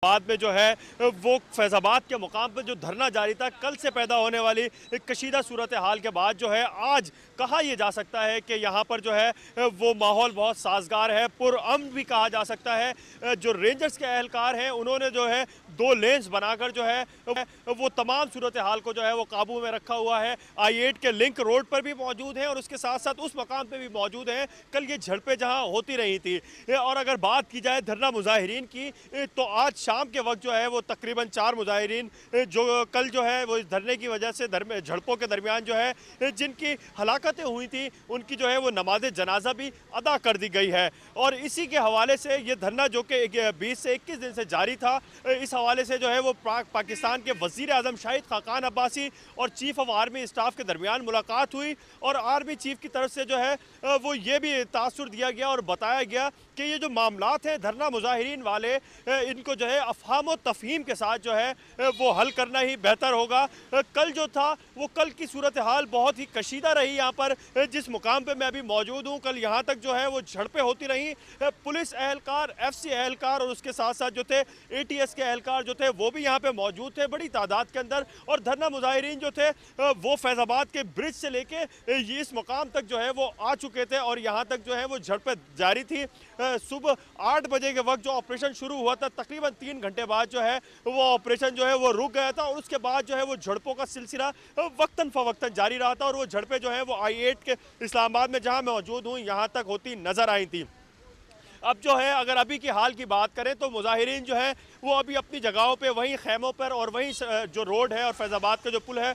बाद में जो है वो फैज़ाबाद के मुकाम पर जो धरना जारी था, कल से पैदा होने वाली एक कशीदा सूरत हाल के बाद जो है आज कहा यह जा सकता है कि यहाँ पर जो है वो माहौल बहुत साजगार है, पुरअमन भी कहा जा सकता है। जो रेंजर्स के एहलकार हैं उन्होंने जो है 2 लेन्स बनाकर जो है वो तमाम सूरत हाल को जो है वो काबू में रखा हुआ है। I-8 के लिंक रोड पर भी मौजूद हैं और उसके साथ साथ उस मकाम पर भी मौजूद हैं कल ये झड़पें जहाँ होती रही थी। और अगर बात की जाए धरना मुजाहिरीन की तो आज शाम के वक्त जो है वो तकरीबन 4 मुजाहिरीन जो कल जो है वो इस धरने की वजह से झड़पों के दरमियान जो है जिनकी हलाकतें हुई थी उनकी जो है वो नमाज जनाजा भी अदा कर दी गई है। और इसी के हवाले से ये धरना जो कि 20 से 21 दिन से जारी था, इस हवाले से जो है वो पाकिस्तान के वज़ीर आज़म शाहिद खाकान अब्बासी और चीफ ऑफ आर्मी स्टाफ के दरमियान मुलाकात हुई और आर्मी चीफ की तरफ से जो है वो ये भी तासुर दिया गया और बताया गया कि ये जो मामलात हैं धरना मुजाहिरीन वाले इनको जो है अफ़हाम व तफ़हीम के साथ जो है वो हल करना ही बेहतर होगा। कल जो था वो कल की सूरत हाल बहुत ही कशीदा रही। यहाँ पर जिस मुकाम पे मैं अभी मौजूद हूँ, कल यहाँ तक जो है वो झड़पें होती रहीं। पुलिस एहलकार, FC एहलकार और उसके साथ साथ जो थे ATS के एहलकार जो थे वो भी यहाँ पे मौजूद थे बड़ी तादाद के अंदर। और धरना मुजाहिरीन जो थे वो फैज़ाबाद के ब्रिज से लेके इस मुकाम तक जो है वो आ चुके थे और यहाँ तक जो है वो झड़पें जारी थी। सुबह 8 बजे के वक्त जो ऑपरेशन शुरू हुआ था, तकरीबन 3 घंटे बाद जो है वो ऑपरेशन जो है वो रुक गया था और उसके बाद जो है वो झड़पों का सिलसिला वक्तन फवक्तन जारी रहा था और वो झड़पें जो है वो I-8 के इस्लामाबाद में जहां मौजूद हूं यहाँ तक होती नजर आई थी। अब जो है अगर अभी की हाल की बात करें तो मुजाहिरीन जो है वो अभी अपनी जगहों पे वहीं खैमों पर और वहीं जो रोड है और फैज़ाबाद का जो पुल है